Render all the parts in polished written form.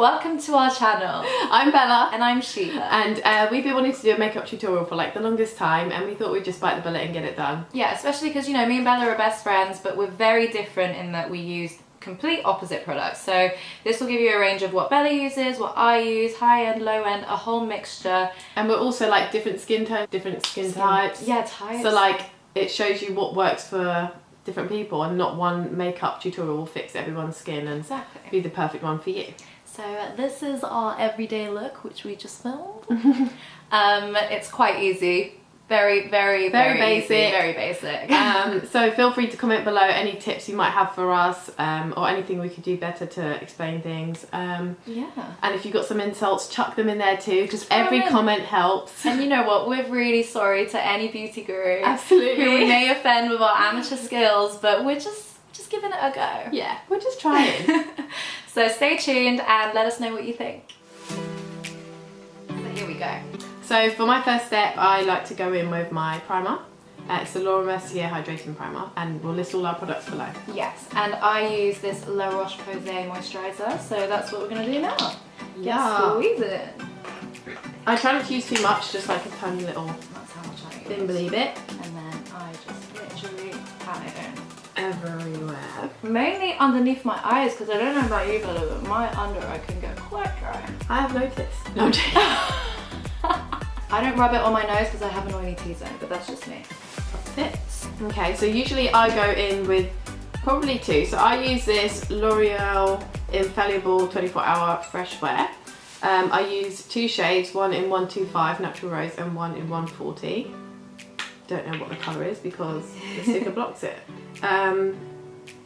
Welcome to our channel. I'm Bella. And I'm Shiva. And we've been wanting to do a makeup tutorial for like the longest time, and we thought we'd just bite the bullet and get it done. Yeah, especially because, you know, me and Bella are best friends, but we're very different in that we use complete opposite products. So this will give you a range of what Bella uses, what I use, high end, low end, a whole mixture. And we're also like different skin tones, different skin types. Yeah, types. So like it shows you what works for different people, and not one makeup tutorial will fix everyone's skin and be the perfect one for you. So this is our everyday look, which we just filmed. It's quite easy. Very basic. Easy, very basic. So feel free to comment below any tips you might have for us, or anything we could do better to explain things. Yeah. And if you've got some insults, chuck them in there too, because every comment helps. And you know what? We're really sorry to any beauty guru. Absolutely. Who we may offend with our amateur skills, but we're just giving it a go. Yeah, we're just trying. So stay tuned and let us know what you think. So here we go. So for my first step, I like to go in with my primer. It's the Laura Mercier Hydrating Primer, and we'll list all our products below. Yes, and I use this La Roche-Posay moisturiser, so that's what we're going to do now. Yeah. Squeeze it. I try not to use too much, just like a tiny little. That's how much I use. Didn't believe it. And then I just literally pat it in. Everywhere. Mainly underneath my eyes, because I don't know about you, but my under eye can get quite dry. I have noticed. No, I'm joking. I don't rub it on my nose because I have an oily T-zone, but that's just me. Fits. Okay, so usually I go in with probably two. So I use this L'Oreal Infallible 24-Hour Fresh Wear. I use two shades, one in 125 Natural Rose and one in 140. Don't know what the colour is because the sticker blocks it.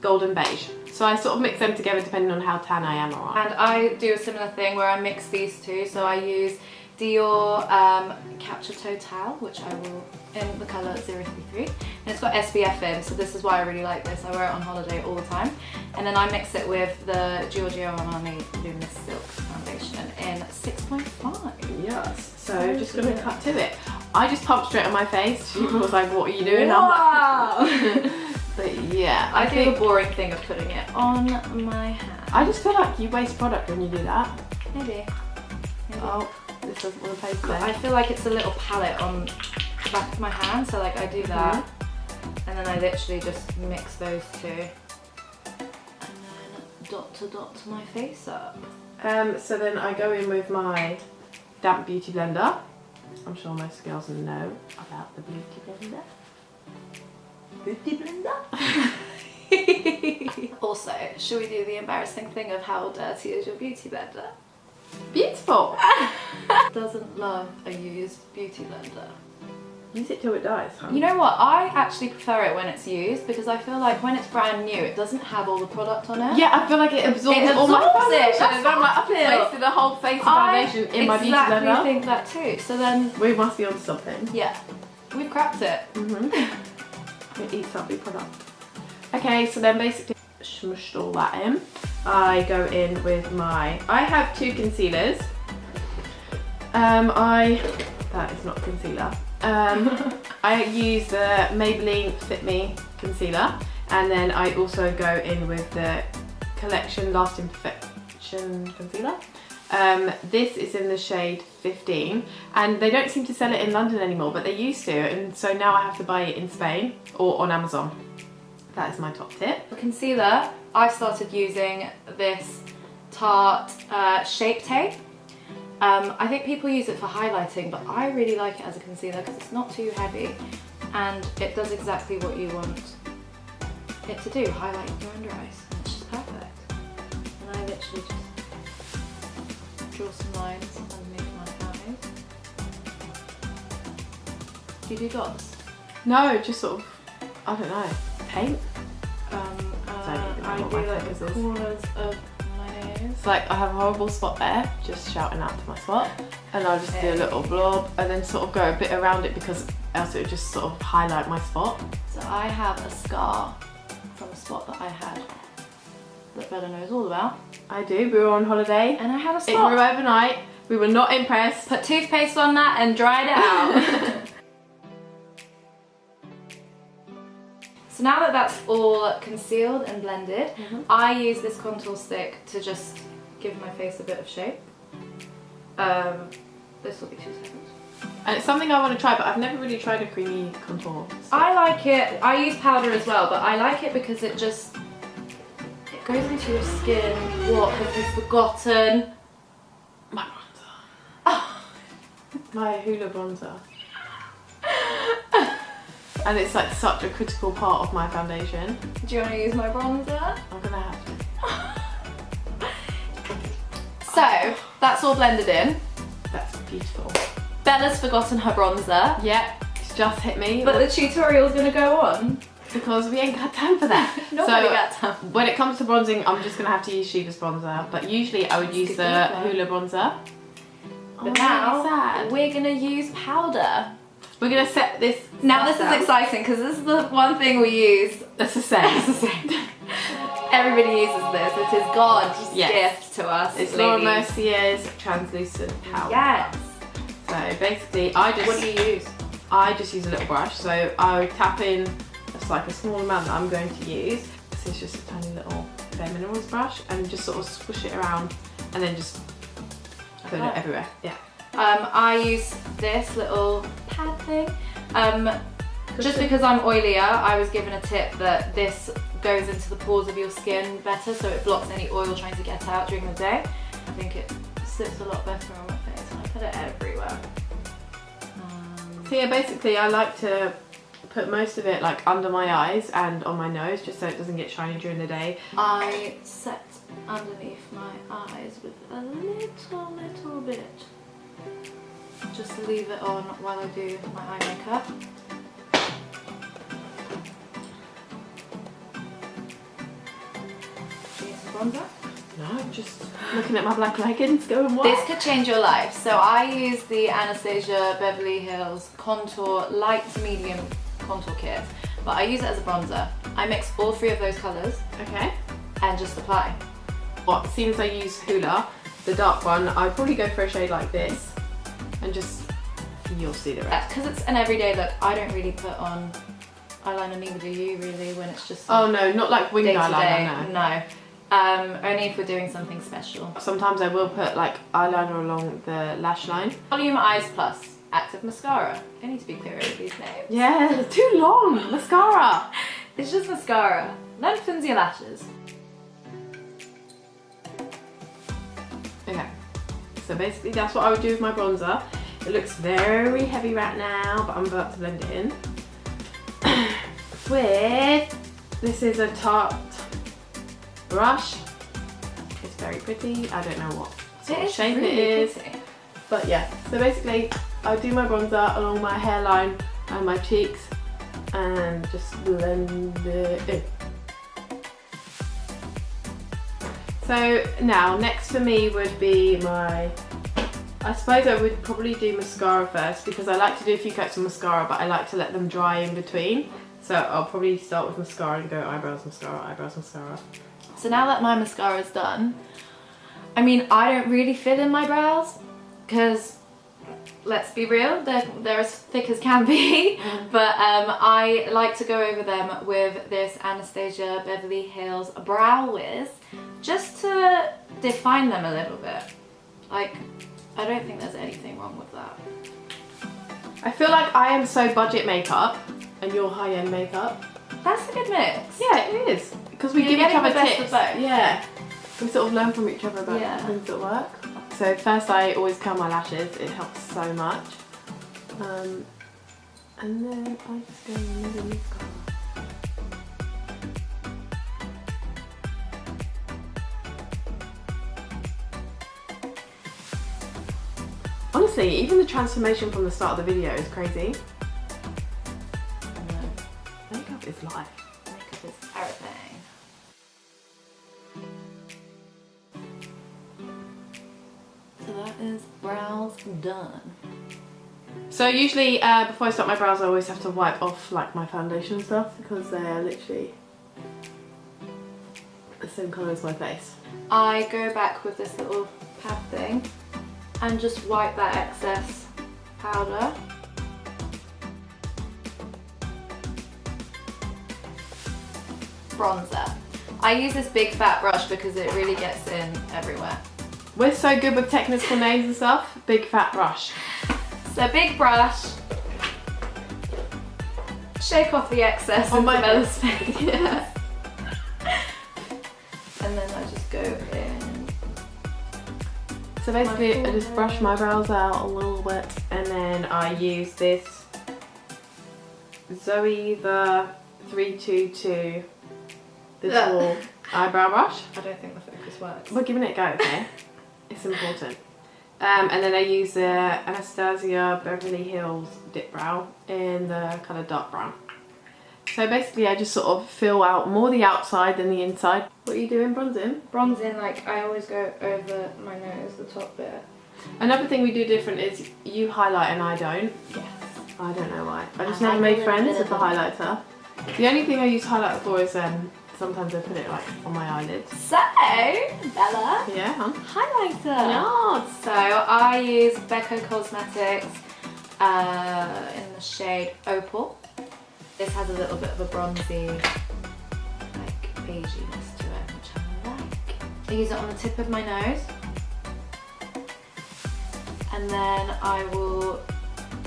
Golden beige. So I sort of mix them together depending on how tan I am. And I do a similar thing where I mix these two. So I use Dior Capture Total, which I will in the colour 033, and it's got SPF in, so this is why I really like this. I wear it on holiday all the time, and then I mix it with the Giorgio Armani Luminous Silk Foundation in 6.5. Yes. So just gonna cut to it. I just pumped straight on my face. She was like, "What are you doing?" Wow. I'm like, but yeah, I do the boring thing of putting it on my hand. I just feel like you waste product when you do that. Maybe. Oh. This doesn't want to pay for that. I feel like it's a little palette on the back of my hand, so like I do that, and then I literally just mix those two, and then dot to my face up. So then I go in with my damp beauty blender. I'm sure most girls know about the beauty blender. Beauty blender? Also, should we do the embarrassing thing of how dirty is your beauty blender? Beautiful. Doesn't love a used beauty blender. Use it till it dies, huh? You know what? I actually prefer it when it's used because I feel like when it's brand new, it doesn't have all the product on it. Yeah, I feel like it absorbs all my foundation. I'm like, I've wasted the whole face of foundation in my beauty blender. I exactly think that too. So then we must be on something. Yeah, we've cracked it. It eats up your product. Okay, so then basically smushed all that in. I go in with my, I have two concealers. That is not a concealer. I use the Maybelline Fit Me concealer, and then I also go in with the Collection Lasting Perfection concealer. This is in the shade 15, and they don't seem to sell it in London anymore, but they used to, and so now I have to buy it in Spain or on Amazon. That is my top tip. For concealer, I've started using this Tarte Shape Tape. I think people use it for highlighting, but I really like it as a concealer because it's not too heavy and it does exactly what you want it to do, highlight your under eyes, and it's just perfect. And I literally just draw some lines underneath my eyes. Do you do dots? No, just sort of, I don't know, paint? I do like the corners of my nose. It's like I have a horrible spot there, just shouting out to my spot, and I'll just do a little blob and then sort of go a bit around it because else it would just sort of highlight my spot. So I have a scar from a spot that I had that Bella knows all about. I do, we were on holiday and I had a spot. It grew overnight, we were not impressed. Put toothpaste on that and dried it out. So now that that's all concealed and blended, I use this contour stick to just give my face a bit of shape. This will be 2 seconds. And it's something I want to try, but I've never really tried a creamy contour. So. I like it. I use powder as well, but I like it because it just, it goes into your skin. What have you forgotten? My bronzer. Oh. My Hoola bronzer. And it's like such a critical part of my foundation. Do you want to use my bronzer? I'm gonna have to. So, that's all blended in. That's beautiful. Bella's forgotten her bronzer. Yep, it's just hit me. But the tutorial's gonna go on. Because we ain't got time for that. Nobody got time. When it comes to bronzing, I'm just gonna have to use Shiva's bronzer. But usually I would use the Hoola bronzer. But now, we're gonna use powder. We're gonna set this. Now this is exciting because this is the one thing we use. That's the same. It's the same. Everybody uses this. It is God's gift to us. It's Laura Mercier's translucent powder. Yes. So basically, I just. What do you use? I just use a little brush. So I tap in. It's like a small amount that I'm going to use. This is just a tiny little Bare Minerals brush, and just sort of squish it around, and then just put it everywhere. Yeah. I use this little pad thing. Just because I'm oilier, I was given a tip that this goes into the pores of your skin better, so it blocks any oil trying to get out during the day. I think it sits a lot better on my face, and I put it everywhere. So yeah, basically I like to put most of it like under my eyes and on my nose, just so it doesn't get shiny during the day. I set underneath my eyes with a little bit, just to leave it on while I do my eye makeup. Bronzer? No, just looking at my black leggings going what? This could change your life. So I use the Anastasia Beverly Hills Contour Light to Medium Contour Kit, but I use it as a bronzer. I mix all 3 of those colours. Okay. And just apply. Well, seeing as I use Hoola, the dark one, I'd probably go for a shade like this, and just, you'll see the rest. Because it's an everyday look, I don't really put on eyeliner, neither do you really, when it's just oh no, not like winged eyeliner, no. Only if we're doing something special. Sometimes I will put like eyeliner along the lash line. Volume Eyes Plus Active Mascara. I need to be clearer with these names. Yeah, it's too long. Mascara. It's just mascara. Lengthens your lashes. Okay, so basically that's what I would do with my bronzer. It looks very heavy right now, but I'm about to blend it in. This is a Tarte brush. It's very pretty. I don't know what sort of shape it is. But yeah, so basically I do my bronzer along my hairline and my cheeks and just blend it in. So now next for me would be my, I suppose I would probably do mascara first, because I like to do a few coats of mascara, but I like to let them dry in between. So I'll probably start with mascara and go eyebrows, mascara, eyebrows, mascara. So now that my mascara is done, I mean, I don't really fill in my brows, because let's be real, they're as thick as can be. But I like to go over them with this Anastasia Beverly Hills Brow Wiz, just to define them a little bit. Like, I don't think there's anything wrong with that. I feel like I am so budget makeup and you're high-end makeup. That's a good mix. Yeah, it is. Because we give each other tips. Yeah. We sort of learn from each other about things that work. So first I always curl my lashes. It helps so much. And then I just go in with the mascara. Honestly, even the transformation from the start of the video is crazy. Makeup is life. Makeup is everything. So that is brows done. So usually before I start my brows I always have to wipe off like my foundation and stuff, because they're literally the same colour as my face. I go back with this little pad thing and just wipe that excess powder. Bronzer. I use this big fat brush because it really gets in everywhere. We're so good with technical names and stuff. Big fat brush. So big brush. Shake off the excess on my Bella's face. Yeah. And then I just go in. So basically I just brush my brows out a little bit and then I use this Zoe the 322 little eyebrow brush. I don't think the focus works. We're giving it a go, okay? It's important. And then I use the Anastasia Beverly Hills Dip Brow in the colour dark brown. So basically I just sort of fill out more the outside than the inside. What are you doing, bronzing? Bronzing, like I always go over my nose, the top bit. Another thing we do different is you highlight and I don't. Yes. I don't know why. I just never made friends with the highlighter. The only thing I use highlighter for is sometimes I put it like on my eyelids. So, Bella. Yeah, huh? Highlighter. Yes. So I use Becca Cosmetics in the shade Opal. This has a little bit of a bronzy, like beiginess to it, which I like. I use it on the tip of my nose. And then I will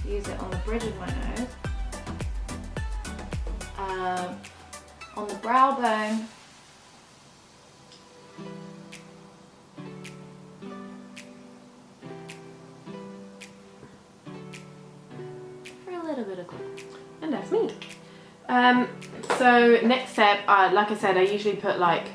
use it on the bridge of my nose. On the brow bone. For a little bit of glue. And that's me. So next step, like I said, I usually put like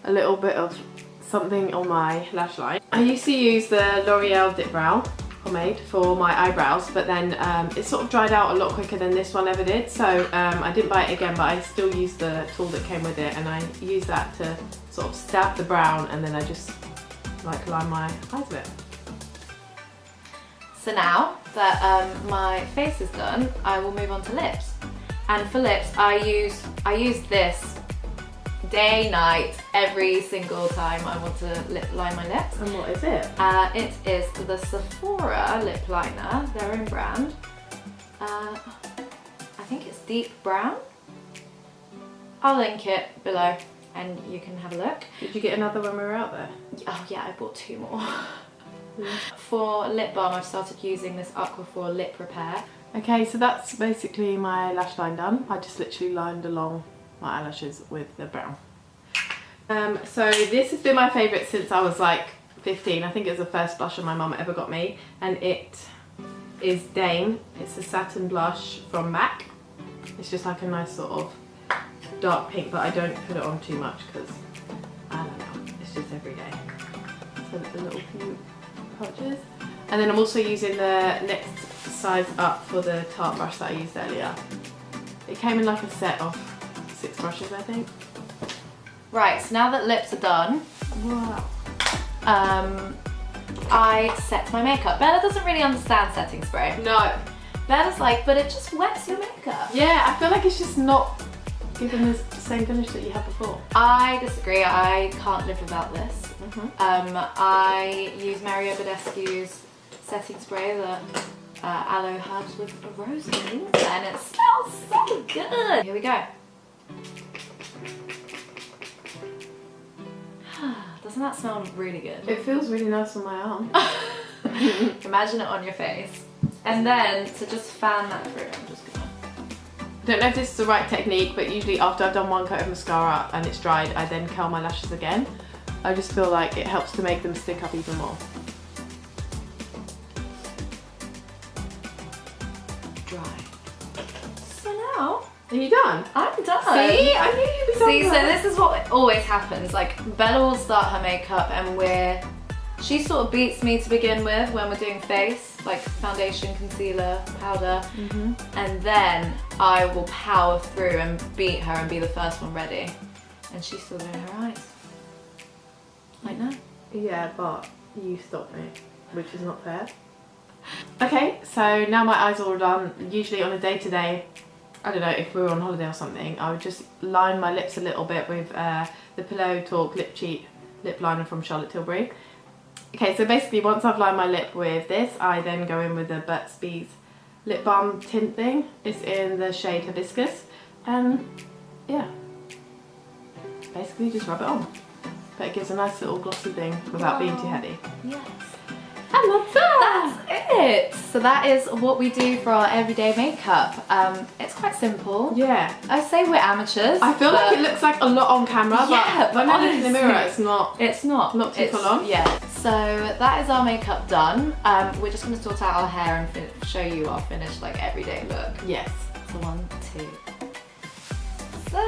a little bit of something on my lash line. I used to use the L'Oreal Dip Brow pomade for my eyebrows, but then it sort of dried out a lot quicker than this one ever did, so I didn't buy it again, but I still used the tool that came with it, and I use that to sort of stab the brown, and then I just like line my eyes with it. So now that my face is done, I will move on to lips. And for lips, I use this day, night, every single time I want to line my lips. And what is it? It is the Sephora lip liner, their own brand. I think it's deep brown. I'll link it below and you can have a look. Did you get another when we were out there? Oh yeah, I bought 2 more. For lip balm, I've started using this Aquaphor Lip Repair. Okay, so that's basically my lash line done. I just literally lined along my eyelashes with the brown. So this has been my favourite since I was like 15. I think it was the first blusher my mum ever got me, and it is Dame. It's a satin blush from MAC. It's just like a nice sort of dark pink, but I don't put it on too much because I don't know, it's just everyday. So the little pink pouches. And then I'm also using the next size up for the Tarte brush that I used earlier. It came in like a set of 6 brushes, I think. Right, so now that lips are done, Wow. I set my makeup. Bella doesn't really understand setting spray. No. Bella's like, but it just wets your makeup. Yeah, I feel like it's just not giving the same finish that you had before. I disagree. I can't live without this. I use Mario Badescu's setting spray, the aloe herbs with rose leaves, and it smells so good. Here we go. Doesn't that smell really good? It feels really nice on my arm. Imagine it on your face. And then to just fan that through, I'm just gonna... Don't know if this is the right technique, but usually after I've done one coat of mascara and it's dried, I then curl my lashes again. I just feel like it helps to make them stick up even more. Dry. So now, Are you done? I'm done. See? I knew you'd be done. See, so this is what always happens. Like, Bella will start her makeup and she sort of beats me to begin with when we're doing face, like foundation, concealer, powder. And then I will power through and beat her and be the first one ready. And she's still doing her eyes. Like now. Yeah, but you stopped me, which is not fair. Okay, so now my eyes are all done. Usually on a day-to-day, I don't know, if we were on holiday or something, I would just line my lips a little bit with the Pillow Talk Lip Cheat lip liner from Charlotte Tilbury. Okay, so basically once I've lined my lip with this, I then go in with the Burt's Bees lip balm tint thing. It's in the shade Hibiscus, and yeah, basically just rub it on. But it gives a nice little glossy thing without being too heavy. Yes. And that's it. So that is what we do for our everyday makeup. It's quite simple. Yeah. I say we're amateurs. I feel like it looks like a lot on camera, yeah, but when I look in the mirror, it's not. It's not too full on. Yeah. So that is our makeup done. We're just going to sort out our hair and show you our finished like everyday look. Yes. So 1, 2. So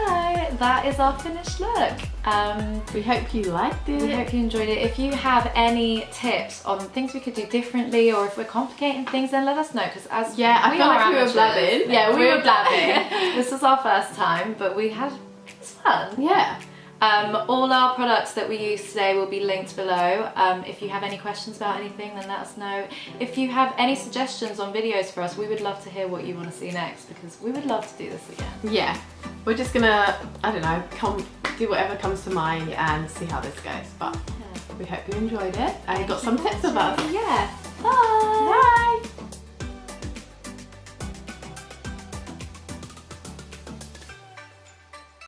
that is our finished look. We hope you liked it. We hope you enjoyed it. If you have any tips on things we could do differently, or if we're complicating things, then let us know. Because as I feel like we were amateurs, blabbing. Yeah, we were blabbing. This was our first time, but it was fun. Yeah. All our products that we use today will be linked below. If you have any questions about anything, then let us know. If you have any suggestions on videos for us, we would love to hear what you want to see next, because we would love to do this again. Yeah. We're just gonna, I don't know, do whatever comes to mind and see how this goes. But we hope you enjoyed it and got some tips of us. Yeah. Bye.